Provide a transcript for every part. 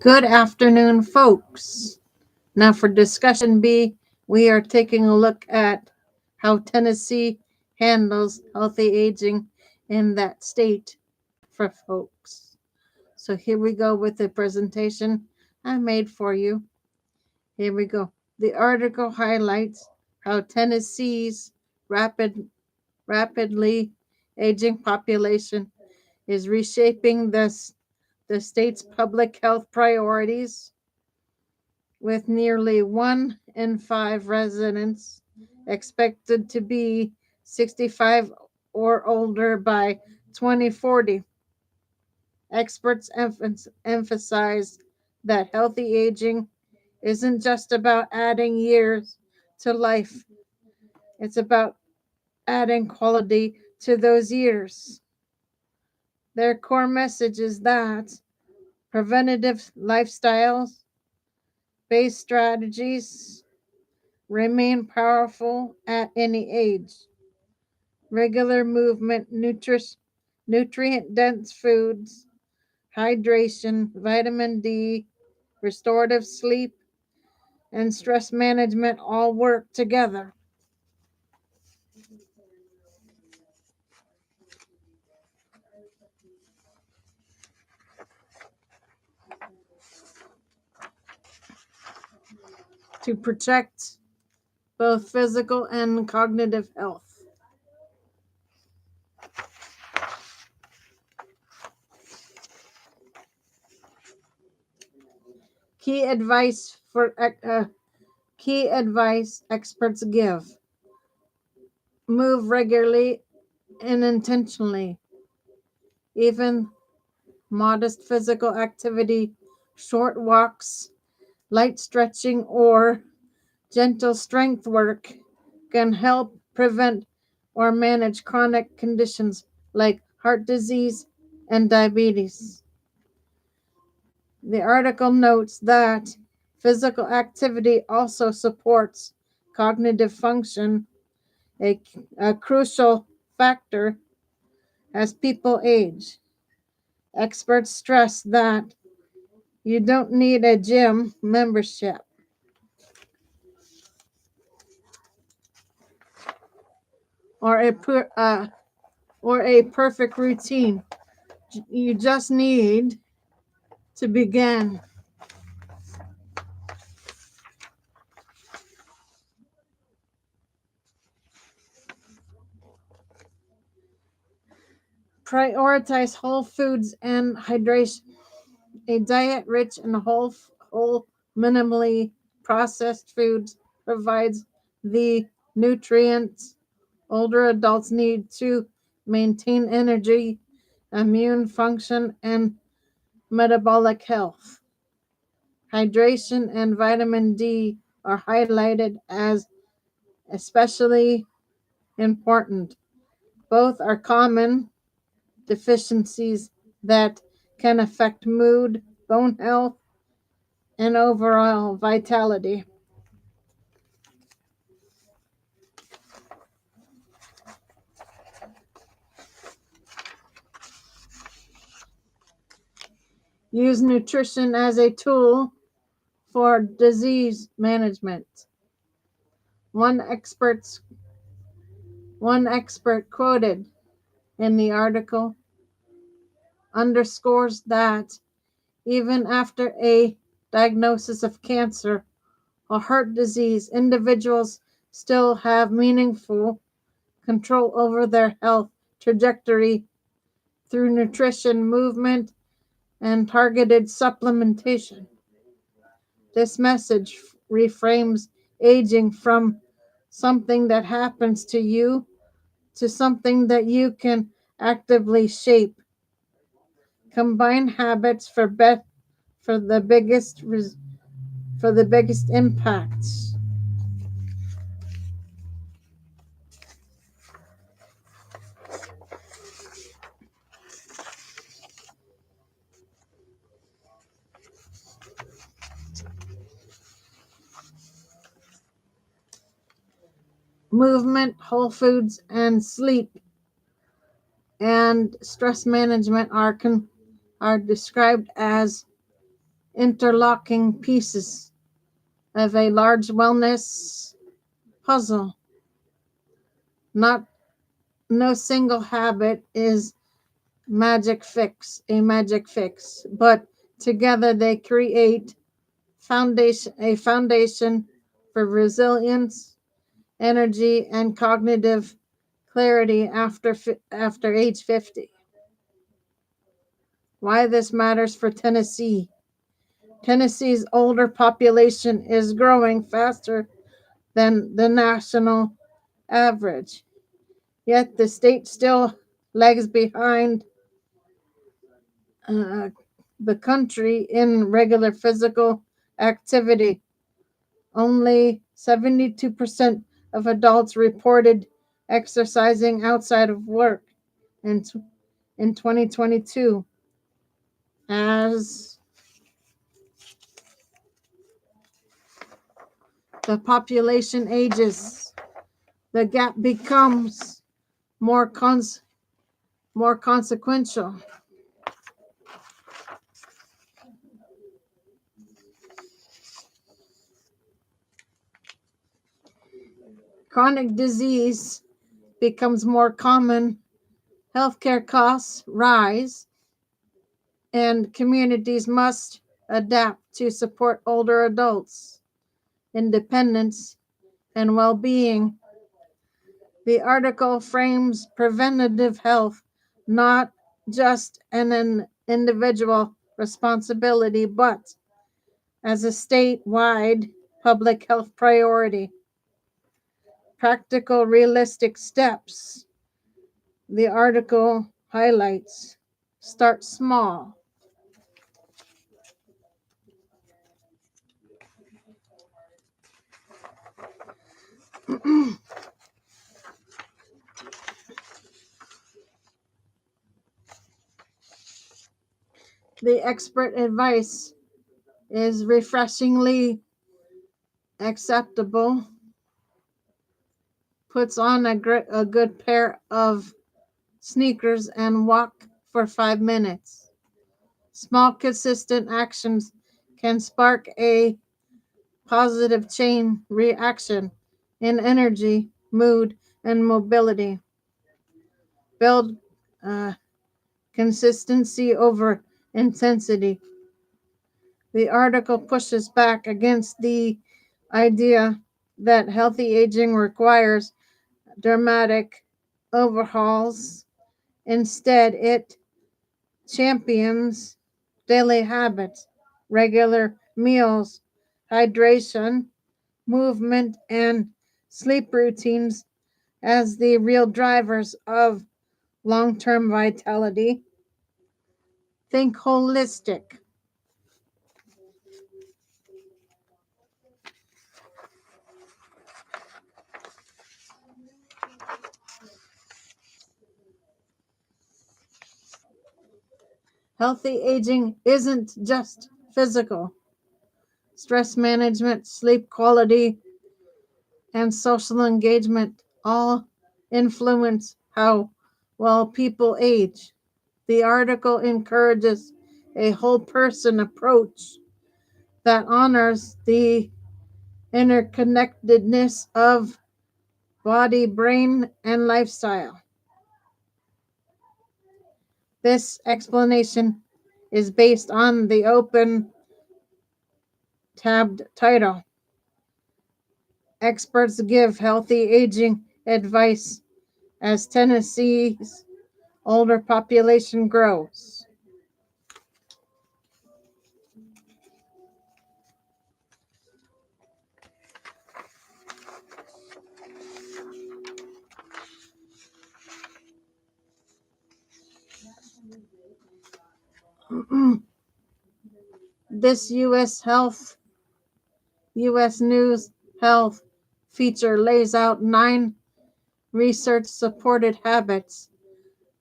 Good afternoon, folks. Now, for discussion B, we are taking a look at how Tennessee handles healthy aging in that state for folks. So, here we go with the presentation I made for you. Here we go. The article highlights how Tennessee's rapidly aging population is reshaping the state's public health priorities, with nearly 1 in 5 residents expected to be 65 or older by 2040. Experts emphasize that healthy aging isn't just about adding years to life, it's about adding quality to those years. Their core message is that preventative lifestyles based strategies remain powerful at any age. Regular movement, nutrient dense foods, hydration, vitamin D, restorative sleep, and stress management all work together. To protect both physical and cognitive health. Key advice experts give: move regularly and intentionally. Even modest physical activity, short walks, light stretching, or gentle strength work can help prevent or manage chronic conditions like heart disease and diabetes. The article notes that physical activity also supports cognitive function, a crucial factor as people age. Experts stress that you don't need a gym membership or a perfect routine. You just need to begin. Prioritize whole foods and hydration. A diet rich in whole, minimally processed foods provides the nutrients older adults need to maintain energy, immune function, and metabolic health. Hydration and vitamin D are highlighted as especially important. Both are common deficiencies that can affect mood, bone health, and overall vitality. Use nutrition as a tool for disease management. One expert quoted in the article underscores that even after a diagnosis of cancer or heart disease, individuals still have meaningful control over their health trajectory through nutrition, movement, and targeted supplementation. This message reframes aging from something that happens to you to something that you can actively shape. Combine habits for the biggest impacts. Movement, whole foods, and sleep and stress management are described as interlocking pieces of a large wellness puzzle. Not no single habit is a magic fix, but together they create a foundation for resilience, energy, and cognitive clarity after age 50. Why this matters for Tennessee. Tennessee's older population is growing faster than the national average, yet the state still lags behind uh, the country in regular physical activity. Only 72% of adults reported exercising outside of work in, in 2022. As the population ages, the gap becomes more more consequential. Chronic disease becomes more common, healthcare costs rise, and communities must adapt to support older adults' independence and well being. The article frames preventative health not just an individual responsibility, but as a statewide public health priority. Practical, realistic steps. The article highlights start small. The expert advice is refreshingly acceptable. Puts on a good pair of sneakers and walk for 5 minutes. Small, consistent actions can spark a positive chain reaction in energy, mood, and mobility. Build uh, consistency over intensity. The article pushes back against the idea that healthy aging requires dramatic overhauls. Instead, it champions daily habits, regular meals, hydration, movement, and sleep routines as the real drivers of long term vitality. Think holistic. Healthy aging isn't just physical. Stress management, sleep quality, and social engagement all influence how well people age. The article encourages a whole person approach that honors the interconnectedness of body, brain, and lifestyle. This explanation is based on the open tabbed title. Experts give healthy aging advice as Tennessee's older population grows. This U.S. News Health feature lays out 9 research supported habits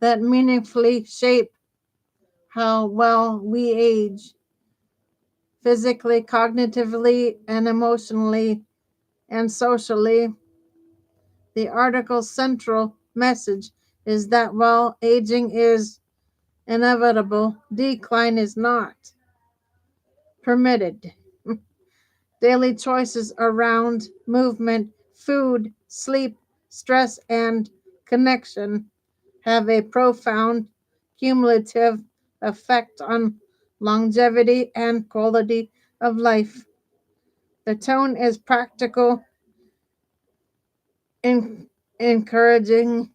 that meaningfully shape how well we age physically, cognitively, and emotionally and socially. The article's central message is that while aging is inevitable, decline is not. permitted. Daily choices around movement, food, sleep, stress, and connection have a profound cumulative effect on longevity and quality of life. The tone is practical, encouraging.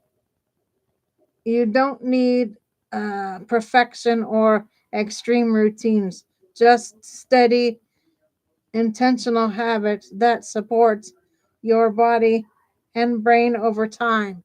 You don't need perfection or extreme routines, just steady, intentional habits that support your body and brain over time.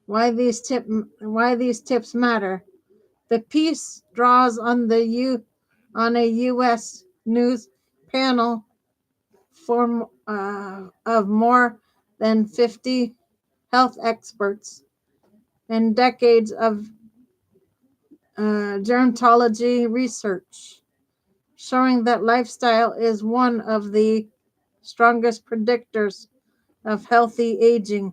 Why these tips matter? The piece draws on a U.S. news panel of more than 50 health experts and decades of gerontology research, showing that lifestyle is one of the strongest predictors of healthy aging.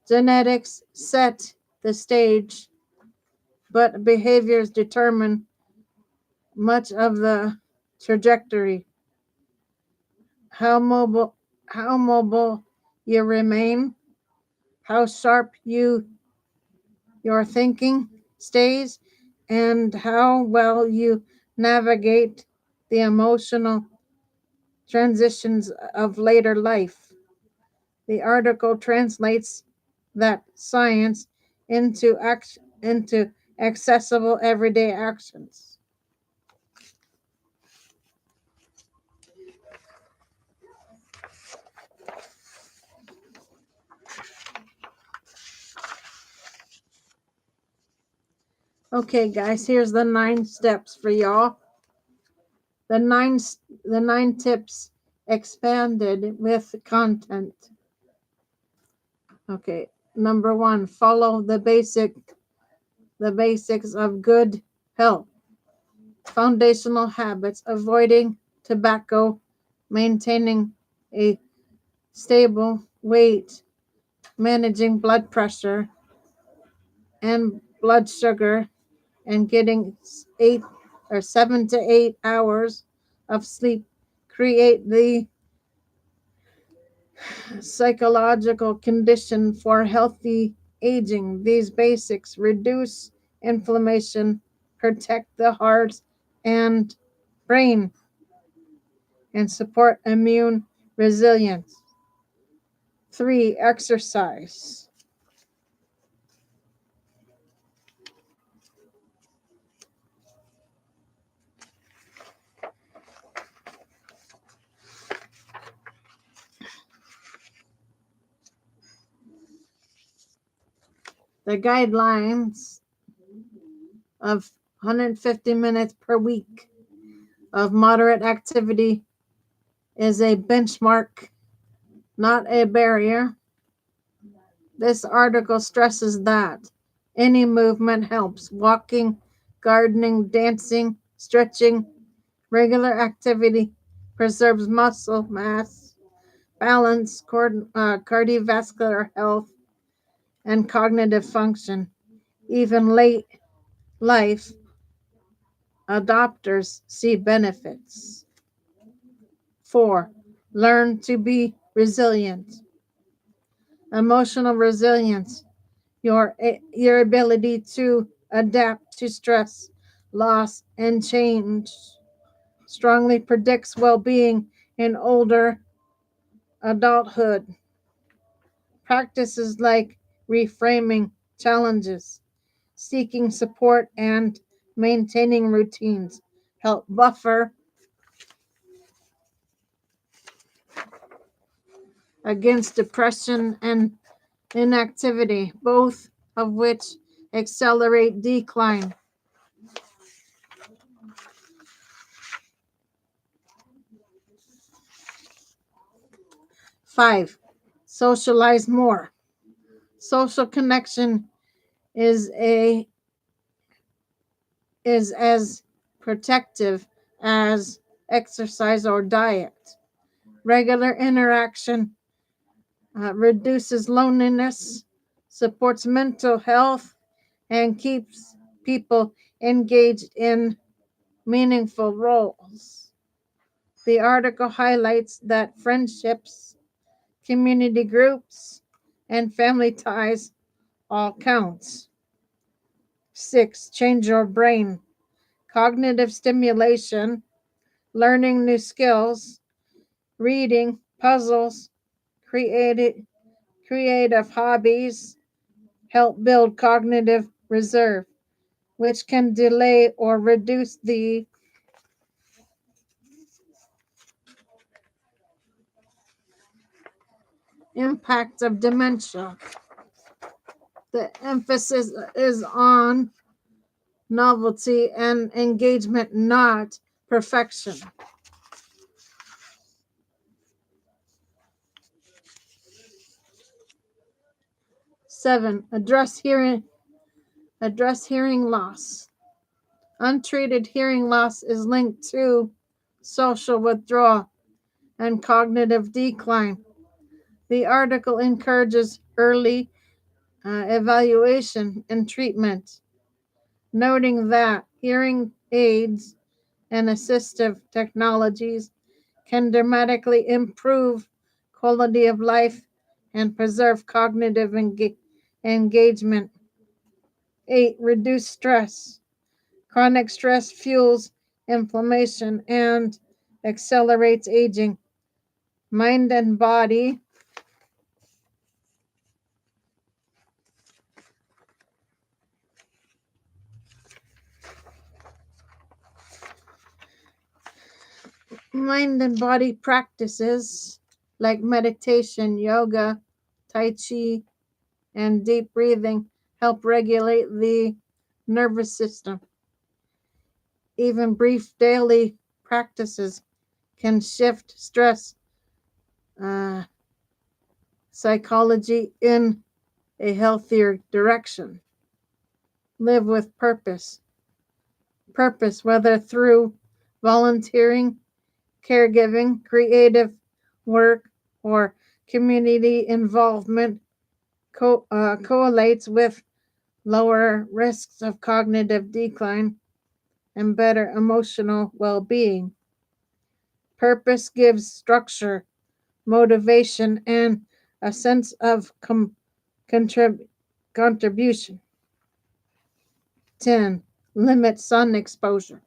Genetics set the stage, but behaviors determine much of the trajectory. How mobile how mobile you remain, how sharp your thinking stays, and how well you navigate the emotional transitions of later life. The article translates that science into accessible everyday actions. Okay, guys, here's the 9 steps for y'all. The nine the 9 tips expanded with content. Okay, number 1, follow the basics of good health. Foundational habits: avoiding tobacco, maintaining a stable weight, managing blood pressure and blood sugar, and getting 7 to 8 hours of sleep create the psychological condition for healthy aging. These basics reduce inflammation, protect the heart and brain, and support immune resilience. 3, exercise. The guidelines of 150 minutes per week of moderate activity is a benchmark, not a barrier. This article stresses that any movement helps: walking, gardening, dancing, stretching. Regular activity preserves muscle mass, balance, cardiovascular health, and cognitive function. Even late life adopters see benefits. 4, learn to be resilient. Emotional resilience, your ability to adapt to stress, loss, and change, strongly predicts well-being in older adulthood. Practices like reframing challenges, seeking support, and maintaining routines help buffer against depression and inactivity, both of which accelerate decline. 5, socialize more. Social connection is a is as protective as exercise or diet. Regular interaction reduces loneliness, supports mental health, and keeps people engaged in meaningful roles. The article highlights that friendships, community groups, and family ties all count. 6. Change your brain. Cognitive stimulation, learning new skills, reading, puzzles, creative hobbies help build cognitive reserve, which can delay or reduce the impact of dementia. The emphasis is on novelty and engagement, not perfection. 7. Address hearing loss. Untreated hearing loss is linked to social withdrawal and cognitive decline. The article encourages early evaluation and treatment, noting that hearing aids and assistive technologies can dramatically improve quality of life and preserve cognitive engagement. 8. Reduce stress. Chronic stress fuels inflammation and accelerates aging. Mind and body practices like meditation, yoga, tai chi, and deep breathing help regulate the nervous system. Even brief daily practices can shift stress psychology in a healthier direction. Live with purpose. Purpose, whether through volunteering, caregiving, creative work, or community involvement, correlates with lower risks of cognitive decline and better emotional well being. Purpose gives structure, motivation, and a sense of contribution. 10. Limit sun exposure.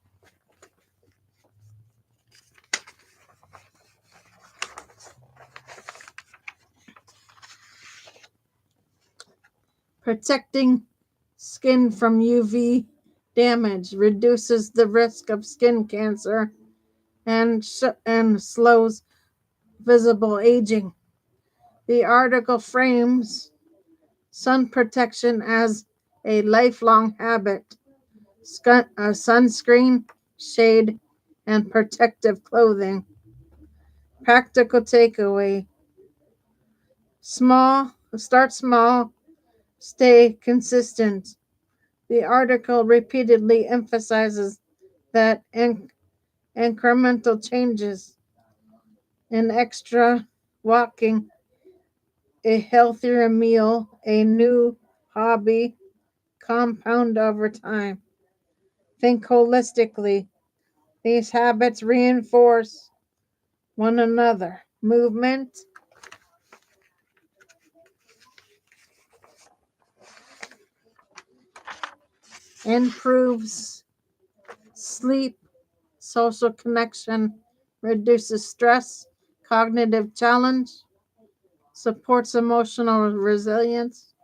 Protecting skin from UV damage reduces the risk of skin cancer and slows visible aging. The article frames sun protection as a lifelong habit. Sunscreen, shade, and protective clothing. Practical takeaway. Start small, stay consistent. The article repeatedly emphasizes that incremental changes in extra walking, a healthier meal, a new hobby compound over time. Think holistically. These habits reinforce one another. Movement improves sleep, social connection, reduces stress, cognitive challenge, supports emotional resilience.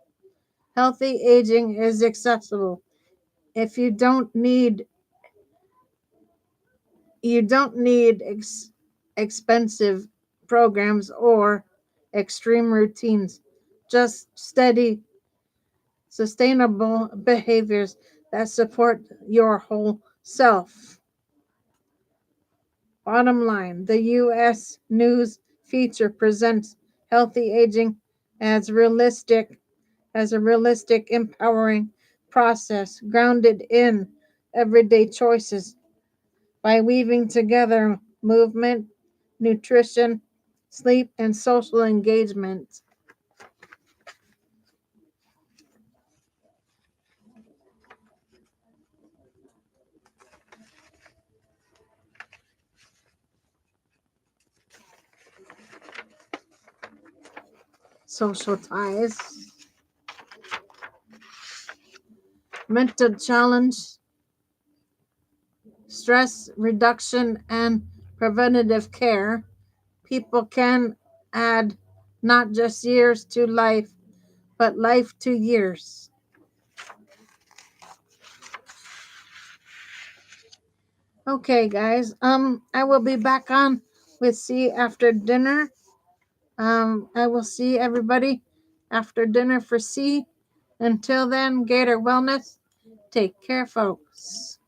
Healthy aging is accessible. If you don't need expensive programs or extreme routines, just steady, sustainable behaviors that support your whole self. Bottom line, the U.S. News feature presents healthy aging as a realistic, empowering process grounded in everyday choices by weaving together movement, nutrition, sleep, and social engagement. Social ties, mental challenge, stress reduction, and preventative care. People can add not just years to life, but life to years. Okay, guys. I will be back on with C after dinner. I will see everybody after dinner for C. Until then, Gator Wellness. Take care, folks.